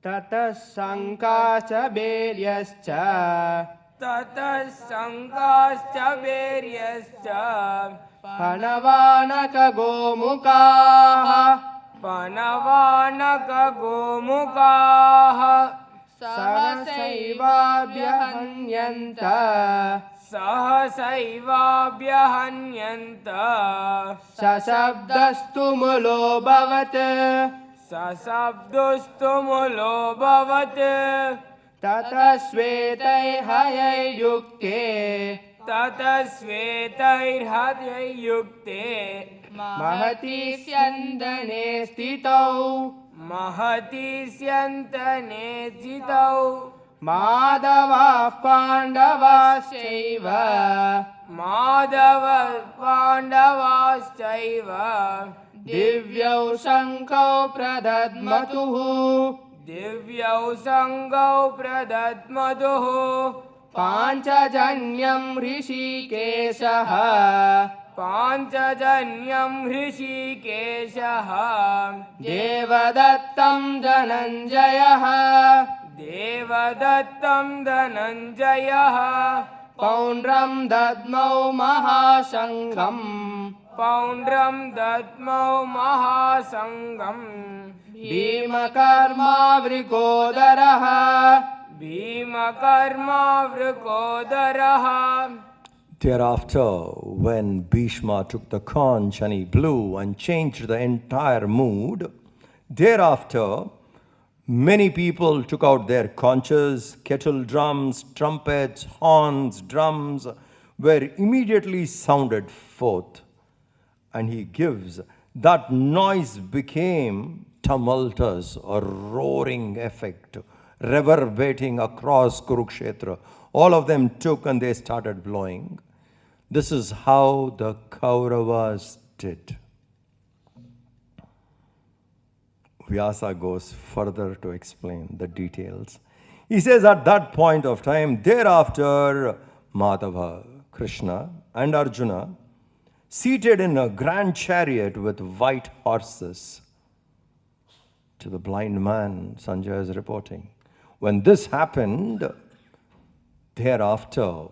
Tata Sankascha Beryascha Tata Sankascha Beryascha Panavanaka Gomukaha Panavanaka Gomukaha Sahasaivavyahanyanta Sahasaivavyahanyanta Sasabdastu mulo bhavat Sasabdustumulo bhavat Tatasvetai hayai yukte Tatasvetairhadyai yukte Mahati syandane stitau Mahati syantane jitau Madhava Pandavasaiva Madhava Pandavaschaiva Divyau Sankau Pradadmatuhu Divyau Sangau Pradadmaduhu Panchajanyam Hrishikesaha Panchajanyam Hrishikeshaha Devadattam Dhananjayaha Devadattam Dhananjayaha Paundram Dadmau Mahasangam Paundram Dadmau Mahasangam Bhima Karma Vrikodaraha Bhima Karma Vrikodaraha. Thereafter, when Bhishma took the conch and he blew and changed the entire mood, thereafter, many people took out their conches, kettle drums, trumpets, horns, drums were immediately sounded forth. And he gives, that noise became tumultuous, a roaring effect, reverberating across Kurukshetra. All of them took and they started blowing. This is how the Kauravas did. Vyasa goes further to explain the details. He says at that point of time, thereafter, Madhava, Krishna and Arjuna, seated in a grand chariot with white horses. To the blind man, Sanjay is reporting. When this happened, thereafter,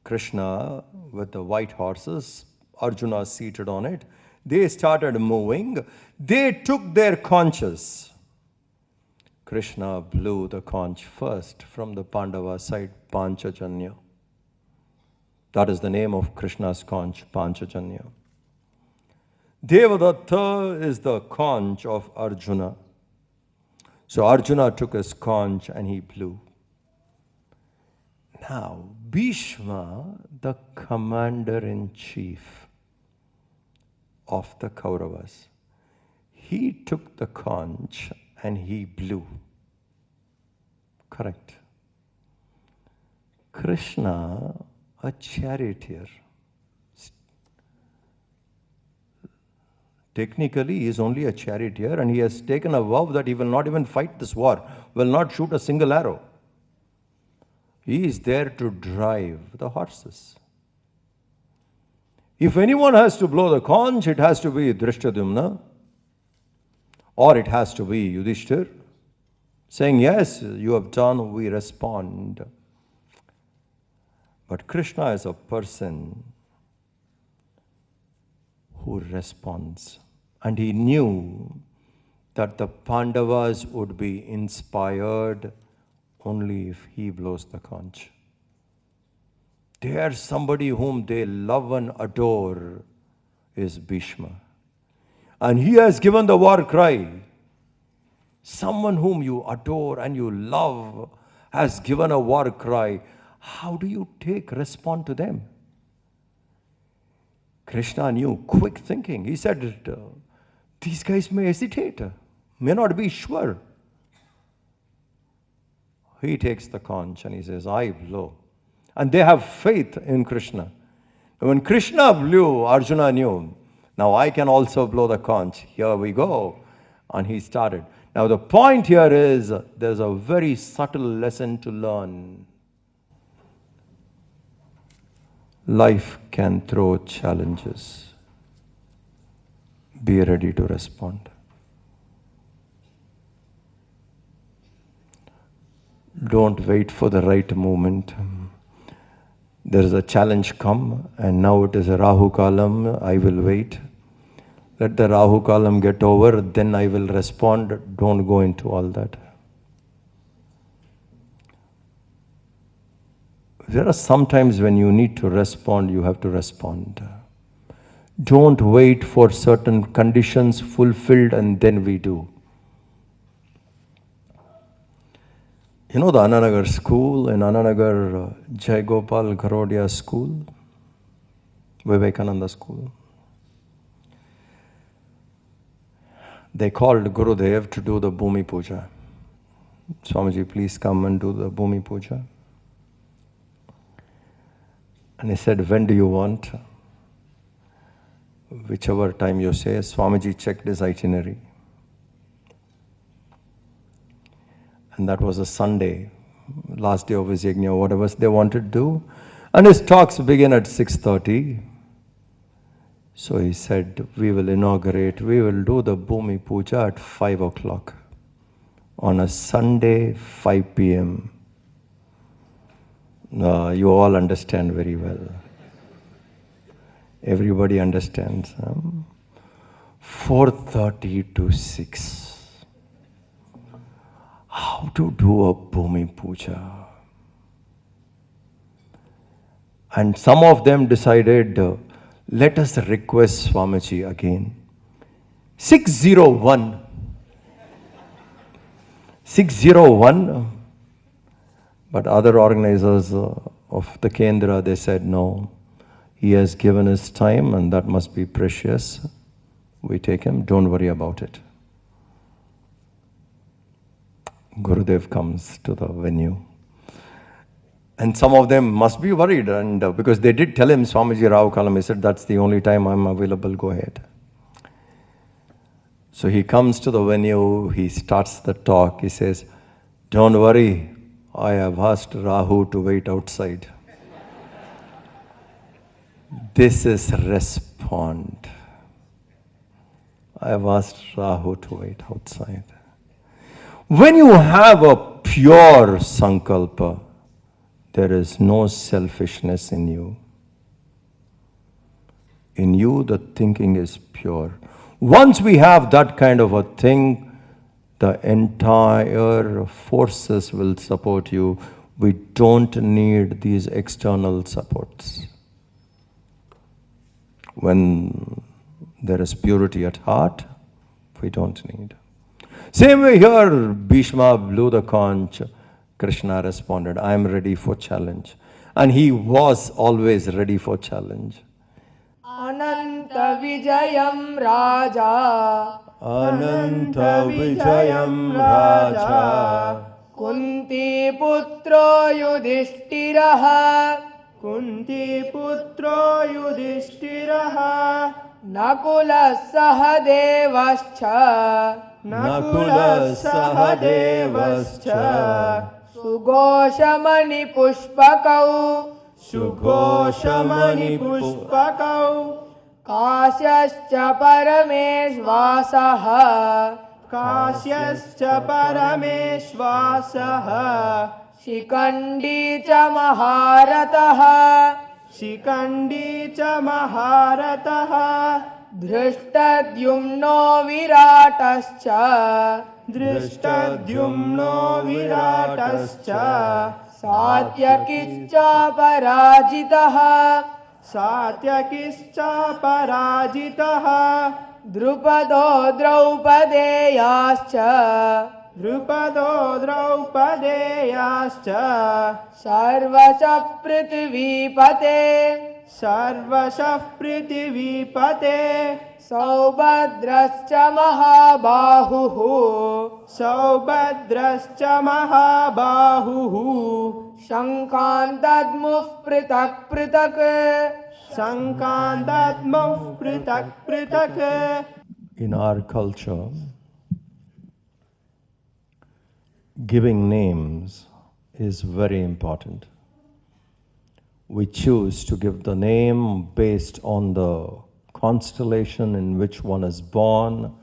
Krishna with the white horses, Arjuna seated on it, they started moving. They took their conches. Krishna blew the conch first from the Pandava side, Panchajanya. That is the name of Krishna's conch, Panchajanya. Devadatta is the conch of Arjuna. So Arjuna took his conch and he blew. Now, Bhishma, the commander-in-chief of the Kauravas, he took the conch and he blew. Correct. Krishna, a charioteer, technically he is only a charioteer and he has taken a vow that he will not even fight this war, will not shoot a single arrow. He is there to drive the horses. If anyone has to blow the conch, it has to be Drishtadyumna or it has to be Yudhishthir, saying, yes, you have done, we respond. But Krishna is a person who responds. And he knew that the Pandavas would be inspired only if he blows the conch. There somebody whom they love and adore is Bhishma. And he has given the war cry. Someone whom you adore and you love has given a war cry. How do you respond to them? Krishna knew, quick thinking. He said, these guys may hesitate, may not be sure. He takes the conch and he says, I blow. And they have faith in Krishna. When Krishna blew, Arjuna knew, now I can also blow the conch. Here we go. And he started. Now the point here is, there's a very subtle lesson to learn. Life can throw challenges. Be ready to respond. Don't wait for the right moment. There is a challenge come, and now it is a Rahu Kalam. I will wait. Let the Rahu Kalam get over, then I will respond. Don't go into all that. There are some times when you need to respond, you have to respond. Don't wait for certain conditions fulfilled and then we do. You know the Ananagar school, in Ananagar, Jai Gopal Garodia school, Vivekananda school. They called Gurudev to do the Bhumi Puja. Swamiji, please come and do the Bhumi Puja. And he said, when do you want? Whichever time you say. Swamiji checked his itinerary. And that was a Sunday, last day of his yajna, whatever they wanted to do. And his talks begin at 6:30. So he said, we will inaugurate, we will do the Bhumi Puja at 5 o'clock. On a Sunday, 5 p.m. You all understand very well. Everybody understands. 4:30 to 6. How to do a Bhumi Puja? And some of them decided, let us request Swamiji again. 601. 601. But other organizers of the Kendra, they said, no, he has given his time and that must be precious. We take him, don't worry about it. Gurudev comes to the venue. And some of them must be worried, and because they did tell him, Swamiji Rao Kalam, he said, that's the only time I'm available, go ahead. So he comes to the venue, he starts the talk, he says, don't worry, I have asked Rahu to wait outside. This is respond. I have asked Rahu to wait outside. When you have a pure sankalpa, there is no selfishness in you. In you, the thinking is pure. Once we have that kind of a thing, the entire forces will support you. We don't need these external supports. When there is purity at heart, we don't need. Same way here, Bhishma blew the conch. Krishna responded, I am ready for challenge. And he was always ready for challenge. Ananta Vijayam Raja. Ananta Vijayam Raja. Kunti Putro Yudhishthiraha. Kunti Putro Yudhishthiraha. Nakula Sahadevascha. Nakula Sahadevascha. Sugoshamani Pushpakau. Sugoshamani Pushpakau. Kasyascha Parameshvasaha. Kasyascha Parameshvasaha. Shikandi cha Maharataha. Shikandi cha Maharataha. Dhrishtadyumno Viratascha. Dhrishtadyumno Viratascha. Satyakischa Parajitaha. Satyakischa Parajitaha. Drupado Draupadeyascha. Drupado Draupadeyascha. Sarvasha Prithvipate. Sarvasha Prithvipate. Saubhadrascha Mahabahuhu. Saubhadrascha Mahabahuhu. Shankantadmuh Pritak Pritak. Sankantatmuh Pritak Pritak. In our culture, giving names is very important. We choose to give the name based on the constellation in which one is born,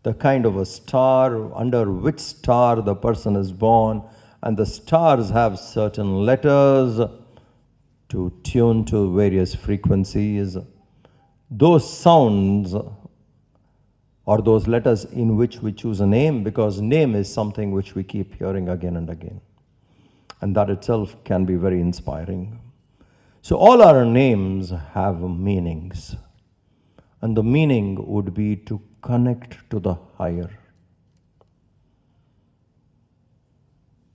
the kind of a star, under which star the person is born, and the stars have certain letters to tune to various frequencies. Those sounds or those letters in which we choose a name, because name is something which we keep hearing again and again. And that itself can be very inspiring. So all our names have meanings. And the meaning would be to connect to the higher.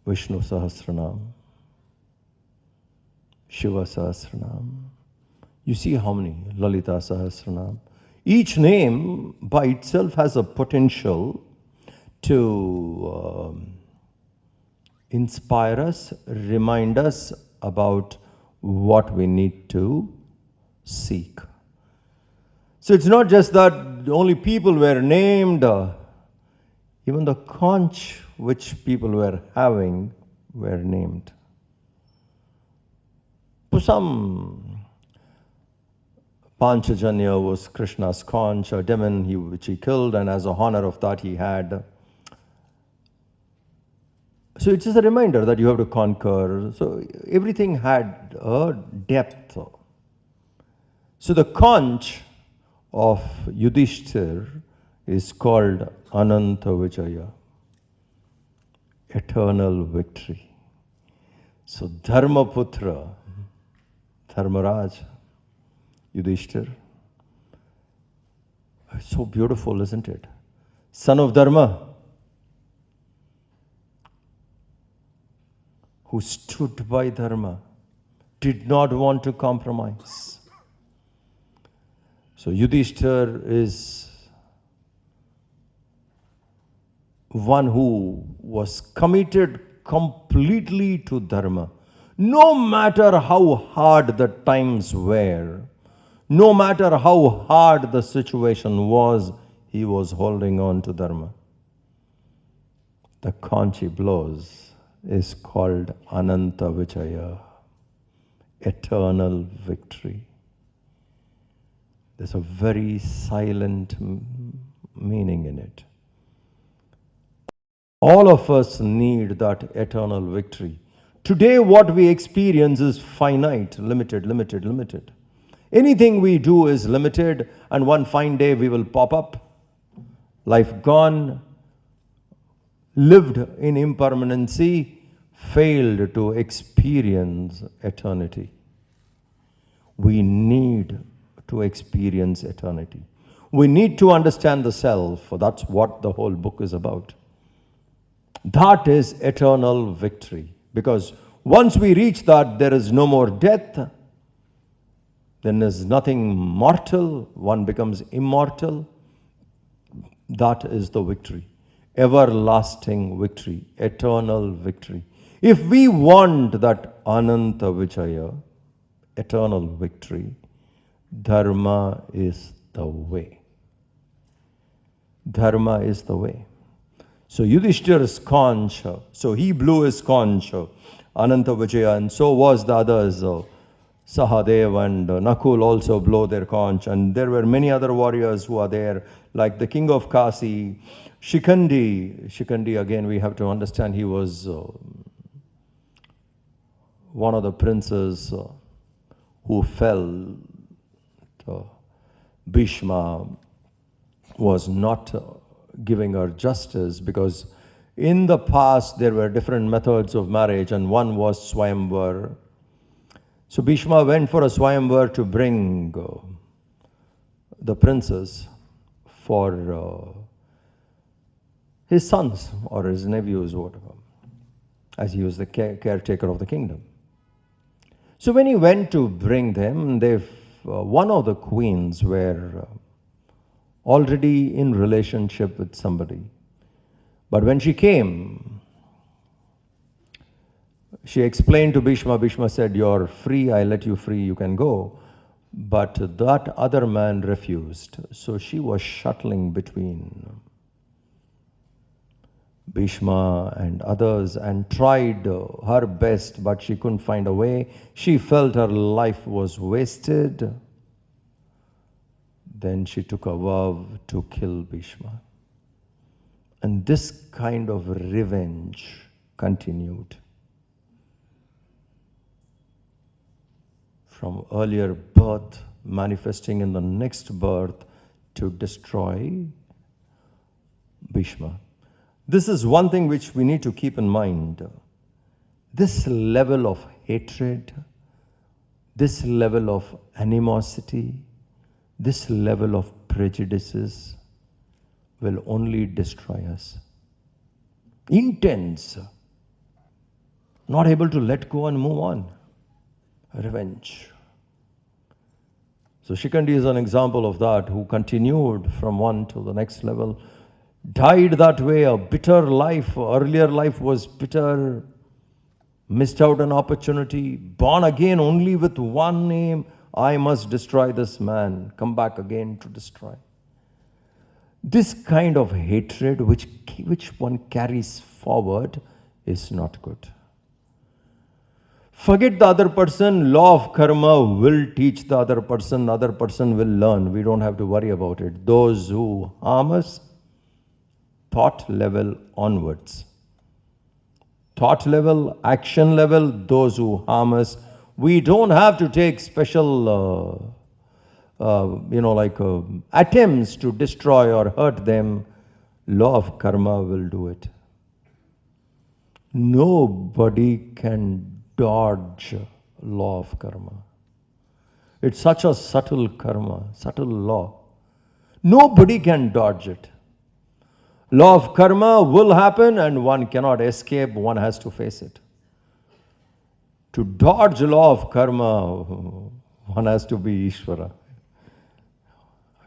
Vishnu Sahasranam, Shiva Sahasranam. You see how many? Lalita Sahasranam. Each name by itself has a potential to inspire us, remind us about what we need to seek. So it's not just that only people were named, even the conch which people were having were named. For some, Panchajanya was Krishna's conch, a demon which he killed, and as a honor of that he had. So it's just a reminder that you have to conquer. So everything had a depth. So the conch of Yudhishthir is called Ananta Vijaya, eternal victory. So Dharmaputra, Dharmaraj, Yudhishthir. So beautiful, isn't it? Son of Dharma, who stood by Dharma, did not want to compromise. So Yudhishthir is one who was committed completely to Dharma. No matter how hard the times were, no matter how hard the situation was, he was holding on to Dharma. The conch he blows is called Ananta Vijaya, eternal victory. There's a very silent meaning in it. All of us need that eternal victory. Today what we experience is finite, limited, limited, limited. Anything we do is limited, and one fine day we will pop up. Life gone, lived in impermanency, failed to experience eternity. We need to experience eternity. We need to understand the self. That's what the whole book is about. That is eternal victory. Because once we reach that, there is no more death. Then there's nothing mortal. One becomes immortal. That is the victory. Everlasting victory. Eternal victory. If we want that Ananta Vijaya, eternal victory, Dharma is the way. Dharma is the way. So Yudhishthir's conch, so he blew his conch, Ananta Vijaya, and so was the others. Sahadev and Nakul also blow their conch, and there were many other warriors who are there, like the king of Kasi, Shikhandi. Shikhandi, again, we have to understand, he was one of the princes who fell. Bhishma was not giving her justice, because in the past there were different methods of marriage, and one was Swayamvar. So Bhishma went for a Swayamvar to bring the princess for his sons or his nephews, whatever, as he was the caretaker of the kingdom. So when he went to bring them, one of the queens were already in relationship with somebody. But when she came, she explained to Bhishma. Bhishma said, "You're free, I let you free, you can go." But that other man refused. So she was shuttling between Bhishma and others and tried her best, but she couldn't find a way. She felt her life was wasted. Then she took a vow to kill Bhishma. And this kind of revenge continued. From earlier birth, manifesting in the next birth to destroy Bhishma. This is one thing which we need to keep in mind. This level of hatred, this level of animosity, this level of prejudices will only destroy us. Intense, not able to let go and move on. Revenge. So Shikandi is an example of that, who continued from one to the next level, died that way, a bitter life. Earlier life was bitter, missed out an opportunity, born again only with one aim: I must destroy this man, come back again to destroy. This kind of hatred which one carries forward is not good. Forget the other person, law of karma will teach the other person will learn. We don't have to worry about it. Those who harm us, thought level onwards. Thought level, action level, those who harm us. We don't have to take special, attempts to destroy or hurt them. Law of karma will do it. Nobody can dodge law of karma. It's such a subtle karma, subtle law. Nobody can dodge it. Law of karma will happen and one cannot escape, one has to face it. To dodge law of karma, one has to be Ishvara.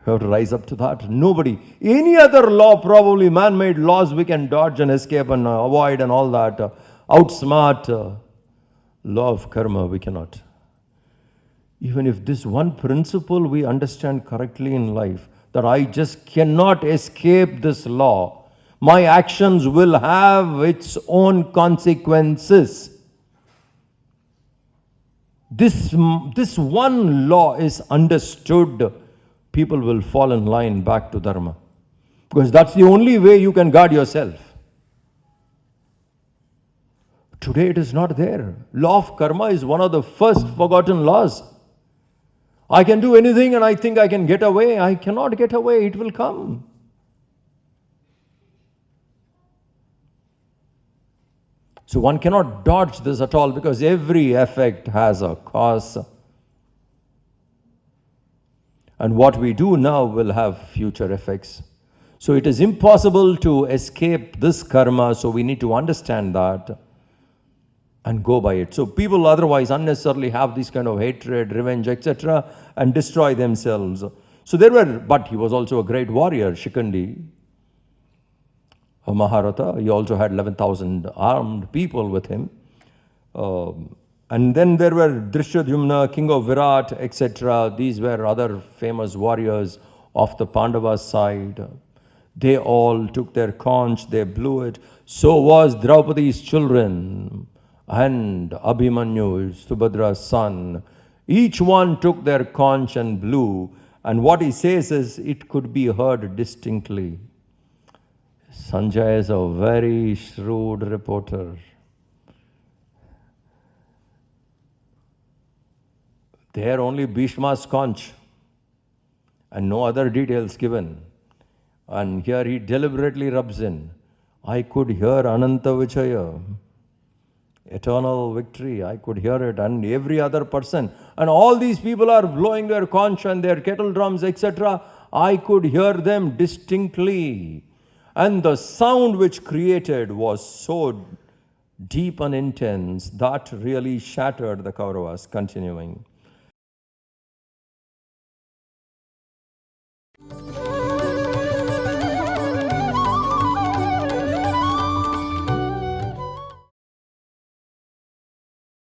You have to rise up to that. Nobody. Any other law, probably man-made laws, we can dodge and escape and avoid and all that. Outsmart. Law of karma, we cannot. Even if this one principle we understand correctly in life, that I just cannot escape this law. My actions will have its own consequences. This one law is understood, people will fall in line back to dharma. Because that's the only way you can guard yourself. Today it is not there. Law of karma is one of the first forgotten laws. I can do anything and I think I can get away. I cannot get away. It will come. So one cannot dodge this at all, because every effect has a cause. And what we do now will have future effects. So it is impossible to escape this karma. So we need to understand that and go by it. So people otherwise unnecessarily have this kind of hatred, revenge, etc. and destroy themselves. So but he was also a great warrior, Shikandi, a Maharata. He also had 11,000 armed people with him. And then there were Drishtadyumna, king of Virat, etc. These were other famous warriors of the Pandava side. They all took their conch, they blew it. So was Draupadi's children and Abhimanyu, Subhadra's son. Each one took their conch and blew. And what he says is, it could be heard distinctly. Sanjay is a very shrewd reporter. There only Bhishma's conch and no other details given. And here he deliberately rubs in. I could hear Ananta Vichaya, eternal victory. I could hear it, and every other person. And all these people are blowing their conch and their kettle drums, etc. I could hear them distinctly. And the sound which created was so deep and intense that really shattered the Kauravas. Continuing.